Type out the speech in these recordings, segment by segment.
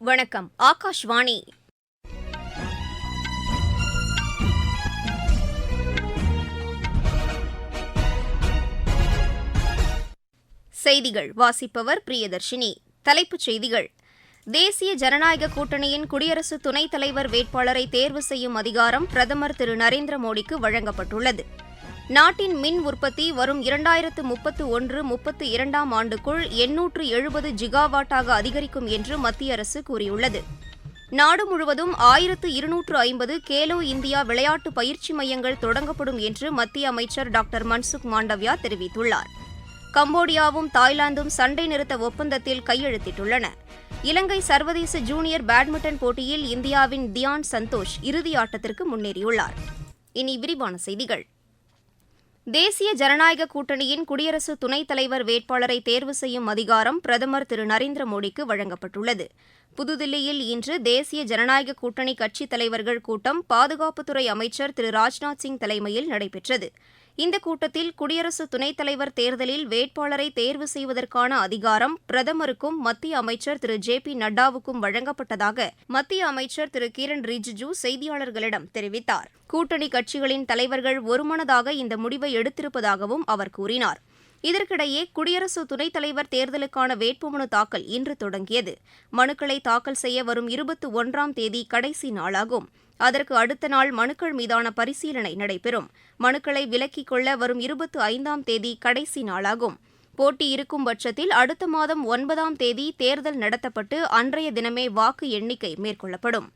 வணக்கம். ஆகாஷ்வாணி. செய்திகள் வாசிப்பவர் பிரியதர்ஷினி. தலைப்புச் செய்திகள். தேசிய ஜனநாயக கூட்டணியின் குடியரசு துணைத் தலைவர் வேட்பாளரை தேர்வு செய்யும் அதிகாரம் பிரதமர் திரு நரேந்திர மோடிக்கு வழங்கப்பட்டுள்ளது. நாட்டின் மின் உற்பத்தி வரும் 2031-32ஆம் ஆண்டுக்குள் 870 ஜிகாவாட்டாக அதிகரிக்கும் என்று மத்திய அரசு கூறியுள்ளது. நாடு முழுவதும் 1250 கேலோ இந்தியா விளையாட்டு பயிற்சி மையங்கள் தொடங்கப்படும் என்று மத்திய அமைச்சர் டாக்டர் மன்சுக் மாண்டவ்யா தெரிவித்துள்ளார். கம்போடியாவும் தாய்லாந்தும் சண்டை நிறுத்த ஒப்பந்தத்தில் கையெழுத்திட்டுள்ளன. இலங்கை சர்வதேச ஜூனியர் பேட்மிண்டன் போட்டியில் இந்தியாவின் தியான் சந்தோஷ் இறுதி ஆட்டத்திற்கு முன்னேறியுள்ளார். இனி விரிவான செய்திகள். தேசிய ஜனநாயக கூட்டணியின் குடியரசு துணைத் தலைவர் வேட்பாளரை தேர்வு செய்யும் அதிகாரம் பிரதமர் திரு நரேந்திர மோடிக்கு வழங்கப்பட்டுள்ளது. புதுதில்லியில் இன்று தேசிய ஜனநாயக கூட்டணி கட்சித் தலைவர்கள் கூட்டம் பாதுகாப்புத்துறை அமைச்சர் திரு ராஜ்நாத் சிங் தலைமையில் நடைபெற்றது. இந்த கூட்டத்தில் குடியரசு துணைத் தலைவர் தேர்தலில் வேட்பாளரை தேர்வு செய்வதற்கான அதிகாரம் பிரதமருக்கும் மத்திய அமைச்சர் திரு ஜே.பி. நட்டாவுக்கும் வழங்கப்பட்டதாக மத்திய அமைச்சர் திரு கிரண் ரிஜிஜூ செய்தியாளர்களிடம் தெரிவித்தார். கூட்டணி கட்சிகளின் தலைவர்கள் ஒருமனதாக இந்த முடிவை எடுத்திருப்பதாகவும் அவர் கூறினார். இதற்கிடையே குடியரசு துணைத் தலைவர் தேர்தலுக்கான வேட்புமனு தாக்கல் இன்று தொடங்கியது. மனுக்களை தாக்கல் செய்ய வரும் 21ஆம் தேதி கடைசி நாளாகும். அதற்கு அடுத்த நாள் மனுக்கள் மீதான பரிசீலனை நடைபெறும். மனுக்களை விலக்கிக் கொள்ள வரும் 25ஆம் தேதி கடைசி நாளாகும். போட்டி இருக்கும் பட்சத்தில் அடுத்த மாதம் 9ஆம் தேதி தேர்தல் நடத்தப்பட்டு அன்றைய தினமே வாக்கு எண்ணிக்கை மேற்கொள்ளப்படும்.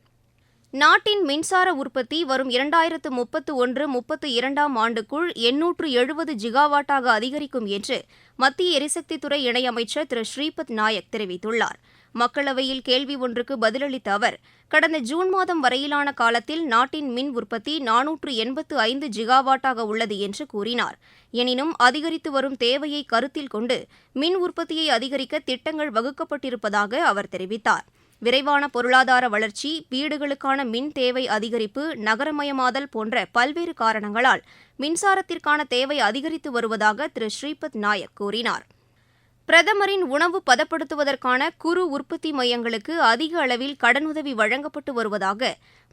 நாட்டின் மின்சார உற்பத்தி வரும் 2031-32ஆம் ஆண்டுக்குள் 870 ஜிகாவாட்டாக அதிகரிக்கும் என்று மத்திய எரிசக்தித்துறை இணையமைச்சர் திரு ஸ்ரீபத் நாயக் தெரிவித்துள்ளார். மக்களவையில் கேள்வி ஒன்றுக்கு பதிலளித்த அவர், கடந்த ஜூன் மாதம் வரையிலான காலத்தில் நாட்டின் மின் உற்பத்தி 485 ஜிகாவாட்டாக உள்ளது என்று கூறினார். எனினும் அதிகரித்து வரும் தேவையை கருத்தில் கொண்டு மின் உற்பத்தியை அதிகரிக்க திட்டங்கள் வகுக்கப்பட்டிருப்பதாக அவர் தெரிவித்தார். விரைவான பொருளாதார வளர்ச்சி, வீடுகளுக்கான மின் தேவை அதிகரிப்பு, நகரமயமாதல் போன்ற பல்வேறு காரணங்களால் மின்சாரத்திற்கான தேவை அதிகரித்து வருவதாக திரு ஸ்ரீபத் நாயக் கூறினார். பிரதமரின் உணவு பதப்படுத்துவதற்கான குறு உற்பத்தி மையங்களுக்கு அதிக அளவில் கடனுதவி வழங்கப்பட்டு வருவதாக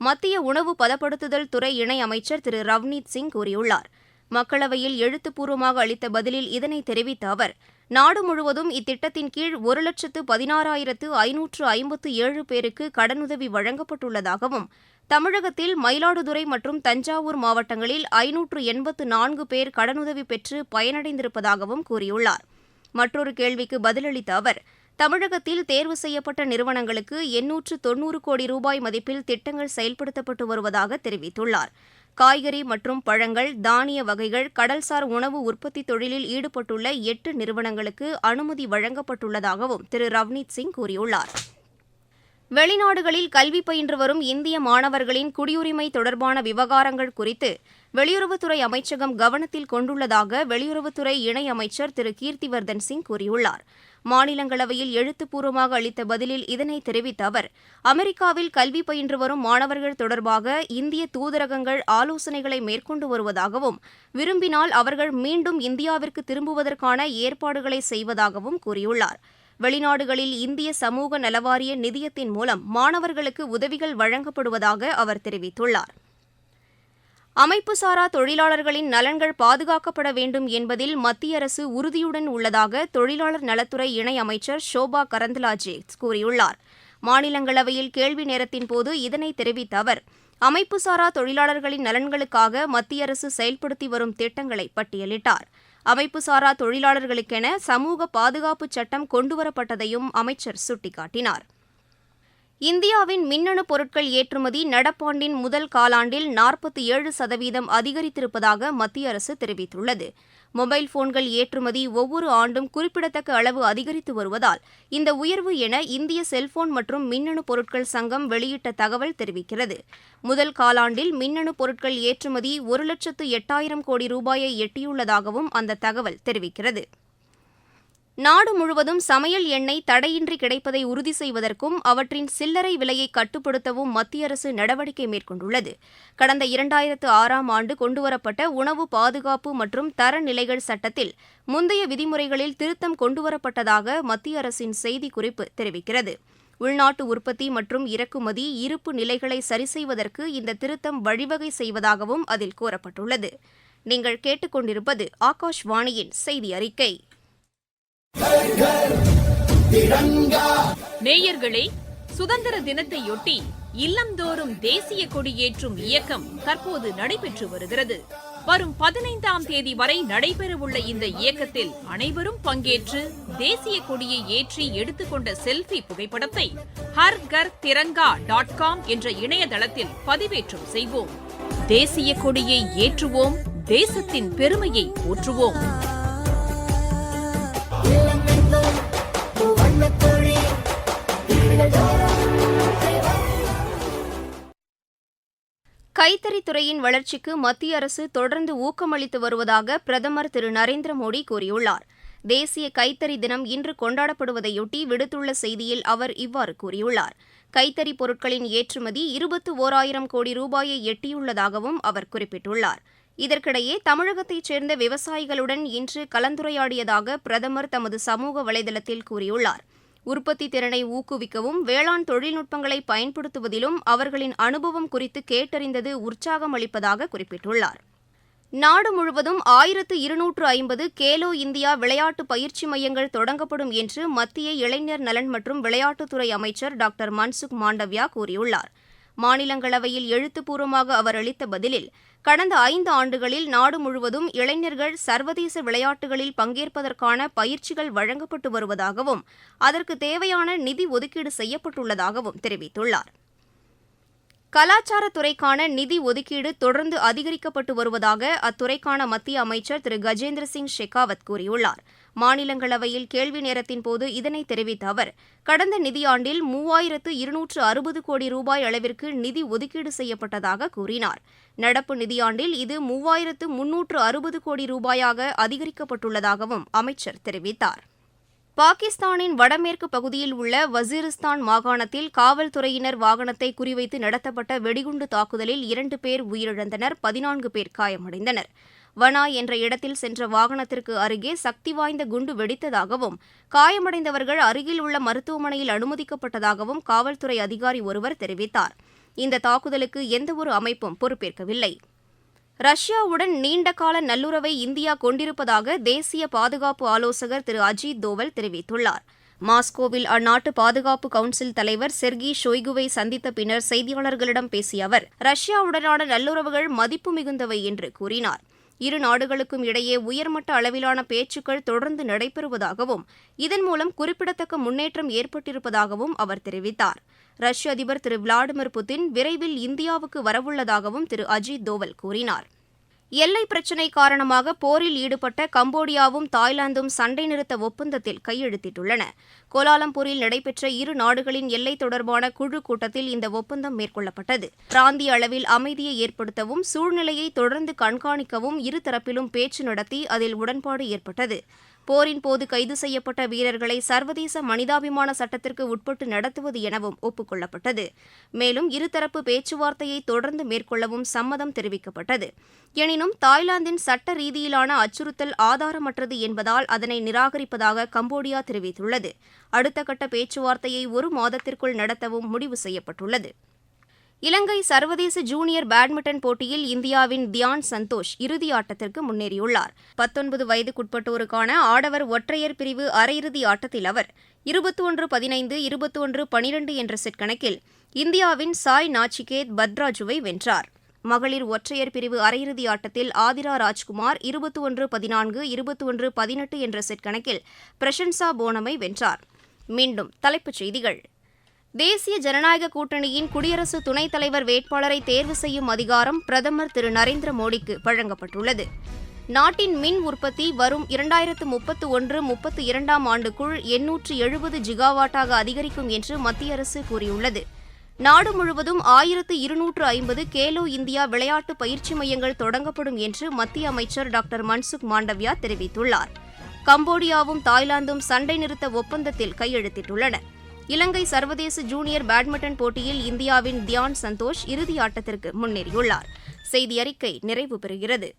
மத்திய உணவு பதப்படுத்துதல் துறை இணையமைச்சர் திரு ரவ்னீத் சிங் கூறியுள்ளார். மக்களவையில் எழுத்துப்பூர்வமாக அளித்த பதிலில் இதனை தெரிவித்த அவர், நாடு முழுவதும் இத்திட்டத்தின் கீழ் 1,16,557 பேருக்கு கடனுதவி வழங்கப்பட்டுள்ளதாகவும், தமிழகத்தில் மயிலாடுதுறை மற்றும் தஞ்சாவூர் மாவட்டங்களில் 584 பேர் கடனுதவி பெற்று பயனடைந்திருப்பதாகவும் கூறியுள்ளார். மற்றொரு கேள்விக்கு பதிலளித்த அவர், தமிழகத்தில் தேர்வு செய்யப்பட்ட நிறுவனங்களுக்கு 890 கோடி ரூபாய் மதிப்பில் திட்டங்கள் செயல்படுத்தப்பட்டு வருவதாக தெரிவித்துள்ளார். காய்கறி மற்றும் பழங்கள், தானிய வகைகள், கடல்சார் உணவு உற்பத்தி தொழிலில் ஈடுபட்டுள்ள 8 நிறுவனங்களுக்கு அனுமதி வழங்கப்பட்டுள்ளதாகவும் திரு ரவ்னீத் சிங் கூறியுள்ளார். வெளிநாடுகளில் கல்வி பயின்று வரும் இந்திய மாணவர்களின் குடியுரிமை தொடர்பான விவகாரங்கள் குறித்து வெளியுறவுத்துறை அமைச்சகம் கவனத்தில் கொண்டுள்ளதாக வெளியுறவுத்துறை இணையமைச்சர் திரு கீர்த்திவர்தன் சிங் கூறியுள்ளார். மாநிலங்களவையில் எழுத்துப்பூர்வமாக அளித்த பதிலில் இதனை தெரிவித்த அவர், அமெரிக்காவில் கல்வி பயின்று வரும் மாணவர்கள் தொடர்பாக இந்திய தூதரகங்கள் ஆலோசனைகளை மேற்கொண்டு வருவதாகவும், விரும்பினால் அவர்கள் மீண்டும் இந்தியாவிற்கு திரும்புவதற்கான ஏற்பாடுகளை செய்வதாகவும் கூறியுள்ளார். வெளிநாடுகளில் இந்திய சமூக நலவாரிய நிதியத்தின் மூலம் மாணவர்களுக்கு உதவிகள் வழங்கப்படுவதாக அவர் தெரிவித்துள்ளார். அமைப்புசாரா தொழிலாளர்களின் நலன்கள் பாதுகாக்கப்பட வேண்டும் என்பதில் மத்திய அரசு உறுதியுடன் உள்ளதாக தொழிலாளர் நலத்துறை இணையமைச்சர் ஷோபா கரந்தலாஜே கூறியுள்ளார். மாநிலங்களவையில் கேள்வி நேரத்தின் போது இதனை தெரிவித்த அவர், அமைப்புசாரா தொழிலாளர்களின் நலன்களுக்காக மத்திய அரசு செயல்படுத்தி வரும் திட்டங்களை பட்டியலிட்டார். அமைப்புசாரா தொழிலாளர்களுக்கென சமூக பாதுகாப்பு சட்டம் கொண்டுவரப்பட்டதையும் அமைச்சர் சுட்டிக்காட்டினார். இந்தியாவின் மின்னணு பொருட்கள் ஏற்றுமதி நடப்பாண்டின் முதல் காலாண்டில் 47% அதிகரித்திருப்பதாக மத்திய அரசு தெரிவித்துள்ளது. மொபைல் போன்கள் ஏற்றுமதி ஒவ்வொரு ஆண்டும் குறிப்பிடத்தக்க அளவு அதிகரித்து வருவதால் இந்த உயர்வு என இந்திய செல்போன் மற்றும் மின்னணு பொருட்கள் சங்கம் வெளியிட்ட தகவல் தெரிவிக்கிறது. முதல் காலாண்டில் மின்னணு பொருட்கள் ஏற்றுமதி 1,08,000 கோடி ரூபாயை எட்டியுள்ளதாகவும் அந்த தகவல் தெரிவிக்கிறது. நாடு முழுவதும் சமையல் எண்ணெய் தடையின்றி கிடைப்பதை உறுதி செய்வதற்கும் அவற்றின் சில்லறை விலையை கட்டுப்படுத்தவும் மத்திய அரசு நடவடிக்கை மேற்கொண்டுள்ளது. கடந்த 2006ஆம் ஆண்டு கொண்டுவரப்பட்ட உணவு பாதுகாப்பு மற்றும் தரநிலைகள் சட்டத்தில் முந்தைய விதிமுறைகளில் திருத்தம் கொண்டுவரப்பட்டதாக மத்திய அரசின் செய்திக்குறிப்பு தெரிவிக்கிறது. உள்நாட்டு உற்பத்தி மற்றும் இறக்குமதி இருப்பு நிலைகளை சரிசெய்வதற்கு இந்த திருத்தம் வழிவகை செய்வதாகவும் அதில் கூறப்பட்டுள்ளது. நீங்கள் கேட்டுக்கொண்டிருப்பது ஆகாஷ்வாணியின் செய்தி அறிக்கை. நேயர்களே, சுதந்திர தினத்தையொட்டி இல்லந்தோறும் தேசிய கொடியேற்றும் இயக்கம் தற்போது நடைபெற்று வருகிறது. வரும் 15ஆம் தேதி வரை நடைபெறவுள்ள இந்த இயக்கத்தில் அனைவரும் பங்கேற்று தேசிய கொடியை ஏற்றி எடுத்துக்கொண்ட செல்ஃபி புகைப்படத்தை harghar.tiranga.com என்ற இணையதளத்தில் பதிவேற்றம் செய்வோம். தேசிய கொடியை ஏற்றுவோம், தேசத்தின் பெருமையை போற்றுவோம். கைத்தறித்துறையின் வளர்ச்சிக்கு மத்திய அரசு தொடர்ந்து ஊக்கமளித்து வருவதாக பிரதமர் திரு நரேந்திர மோடி கூறியுள்ளார். தேசிய கைத்தறி தினம் இன்று கொண்டாடப்படுவதையொட்டி விடுத்துள்ள செய்தியில் அவர் இவ்வாறு கூறியுள்ளார். கைத்தறி பொருட்களின் ஏற்றுமதி 21,000 கோடி ரூபாயை எட்டியுள்ளதாகவும் அவர் குறிப்பிட்டுள்ளார். இதற்கிடையே தமிழகத்தைச் சேர்ந்த விவசாயிகளுடன் இன்று கலந்துரையாடியதாக பிரதமர் தமது சமூக வலைதளத்தில் கூறியுள்ளார். உற்பத்தி திறனை ஊக்குவிக்கவும் வேளாண் தொழில்நுட்பங்களை பயன்படுத்துவதிலும் அவர்களின் அனுபவம் குறித்து கேட்டறிந்தது உற்சாகம் அளிப்பதாக குறிப்பிட்டுள்ளார். நாடு முழுவதும் 1250 கேலோ இந்தியா விளையாட்டு பயிற்சி மையங்கள் தொடங்கப்படும் என்று மத்திய இளைஞர் நலன் மற்றும் விளையாட்டுத்துறை அமைச்சர் டாக்டர் மன்சுக் மாண்டவியா கூறியுள்ளார். மாநிலங்களவையில் எழுத்துப்பூர்வமாக அவர் அளித்த பதிலில், கடந்த 5 ஆண்டுகளில் நாடு முழுவதும் இளைஞர்கள் சர்வதேச விளையாட்டுகளில் பங்கேற்பதற்கான பயிற்சிகள் வழங்கப்பட்டு வருவதாகவும் அதற்கு தேவையான நிதி ஒதுக்கீடு செய்யப்பட்டுள்ளதாகவும் தெரிவித்துள்ளார். கலாச்சாரத்துறைக்கான நிதி ஒதுக்கீடு தொடர்ந்து அதிகரிக்கப்பட்டு வருவதாக அத்துறைக்கான மத்திய அமைச்சர் திரு கஜேந்திர சிங் ஷெகாவத் கூறியுள்ளார். மாநிலங்களவையில் கேள்வி நேரத்தின்போது இதனை தெரிவித்த அவர், கடந்த நிதியாண்டில் 3260 கோடி ரூபாய் அளவிற்கு நிதி ஒதுக்கீடு செய்யப்பட்டதாக கூறினார். நடப்பு நிதியாண்டில் இது 3360 கோடி ரூபாயாக அதிகரிக்கப்பட்டுள்ளதாகவும் அமைச்சர் தெரிவித்தார். பாகிஸ்தானின் வடமேற்கு பகுதியில் உள்ள வசீரிஸ்தான் மாகாணத்தில் காவல்துறையினர் வாகனத்தை குறிவைத்து நடத்தப்பட்ட வெடிகுண்டு தாக்குதலில் 2 பேர் உயிரிழந்தனர், 14 பேர் காயமடைந்தனர். வனா என்ற இடத்தில் சென்ற வாகனத்திற்கு அருகே சக்தி வாய்ந்த குண்டு வெடித்ததாகவும் காயமடைந்தவர்கள் அருகில் உள்ள மருத்துவமனையில் அனுமதிக்கப்பட்டதாகவும் காவல்துறை அதிகாரி ஒருவர் தெரிவித்தார். இந்த தாக்குதலுக்கு எந்தவொரு அமைப்பும் பொறுப்பேற்கவில்லை. ரஷ்யாவுடன் நீண்டகால நல்லுறவை இந்தியா கொண்டிருப்பதாக தேசிய பாதுகாப்பு ஆலோசகர் திரு அஜித் தோவல் தெரிவித்துள்ளார். மாஸ்கோவில் அந்நாட்டு பாதுகாப்பு கவுன்சில் தலைவர் செர்கி ஷோய்குவை சந்தித்த பின்னர் செய்தியாளர்களிடம் பேசிய அவர், ரஷ்யாவுடனான நல்லுறவுகள் மதிப்பு மிகுந்தவை என்று கூறினார். இரு நாடுகளுக்கும் இடையே உயர்மட்ட அளவிலான பேச்சுக்கள் தொடர்ந்து நடைபெறுவதாகவும் இதன் மூலம் குறிப்பிடத்தக்க முன்னேற்றம் ஏற்பட்டிருப்பதாகவும் அவர் தெரிவித்தார். ரஷ்ய அதிபர் திரு விளாடிமிர் புட்டின் விரைவில் இந்தியாவுக்கு வரவுள்ளதாகவும் திரு அஜித் தோவல் கூறினார். எல்லை பிரச்சினை காரணமாக போரில் ஈடுபட்ட கம்போடியாவும் தாய்லாந்தும் சண்டை நிறுத்த ஒப்பந்தத்தில் கையெழுத்திட்டுள்ளன. கோலாலம்பூரில் நடைபெற்ற இரு நாடுகளின் எல்லை தொடர்பான குழு கூட்டத்தில் இந்த ஒப்பந்தம் மேற்கொள்ளப்பட்டது. பிராந்திய அளவில் அமைதியை ஏற்படுத்தவும் சூழ்நிலையை தொடர்ந்து கண்காணிக்கவும் இருதரப்பிலும் பேச்சு நடத்தி அதில் உடன்பாடு ஏற்பட்டது. போரின் போது கைது செய்யப்பட்ட வீரர்களை சர்வதேச மனிதாபிமான சட்டத்திற்கு உட்பட்டு நடத்துவது எனவும் ஒப்புக் கொள்ளப்பட்டது. மேலும் இருதரப்பு பேச்சுவார்த்தையை தொடர்ந்து மேற்கொள்ளவும் சம்மதம் தெரிவிக்கப்பட்டது. எனினும் தாய்லாந்தின் சட்ட ரீதியிலான அச்சுறுத்தல் ஆதாரமற்றது என்பதால் அதனை நிராகரிப்பதாக கம்போடியா தெரிவித்துள்ளது. அடுத்த கட்ட பேச்சுவார்த்தையை 1 மாதத்திற்குள் நடத்தவும் முடிவு செய்யப்பட்டுள்ளது. இலங்கை சர்வதேச ஜூனியர் பேட்மிண்டன் போட்டியில் இந்தியாவின் தியான் சந்தோஷ் இறுதி ஆட்டத்திற்கு முன்னேறியுள்ளார். 19 வயதுக்குட்பட்டோருக்கான ஆடவர் ஒற்றையர் பிரிவு அரையிறுதி ஆட்டத்தில் அவர் 21-15, 21-12 என்ற செட் கணக்கில் இந்தியாவின் சாய் நாச்சிகேத் பத்ராஜுவை வென்றார். மகளிர் ஒற்றையர் பிரிவு அரையிறுதி ஆட்டத்தில் ஆதிரா ராஜ்குமார் 21-14, 21-18 என்ற செட் கணக்கில் பிரசன்சா போனமை வென்றார். மீண்டும் தலைப்புச் செய்திகள். தேசிய ஜனநாயக கூட்டணியின் குடியரசு துணைத் தலைவர் வேட்பாளரை தேர்வு செய்யும் அதிகாரம் பிரதமர் திரு நரேந்திர மோடிக்கு வழங்கப்பட்டுள்ளது. நாட்டின் மின் உற்பத்தி வரும் 2031-32ஆம் ஆண்டுக்குள் 870 ஜிகாவாட்டாக அதிகரிக்கும் என்று மத்திய அரசு கூறியுள்ளது. நாடு முழுவதும் 1250 கேலோ இந்தியா விளையாட்டு பயிற்சி மையங்கள் தொடங்கப்படும் என்று மத்திய அமைச்சர் டாக்டர் மன்சுக் மாண்டவியா தெரிவித்துள்ளார். கம்போடியாவும் தாய்லாந்தும் சண்டை நிறுத்த ஒப்பந்தத்தில் கையெழுத்திட்டுள்ளன. இலங்கை சர்வதேச ஜூனியர் பேட்மிண்டன் போட்டியில் இந்தியாவின் தியான் சந்தோஷ் இறுதி ஆட்டத்திற்கு முன்னேறியுள்ளார். செய்தி அறிக்கை நிறைவு பெறுகிறது.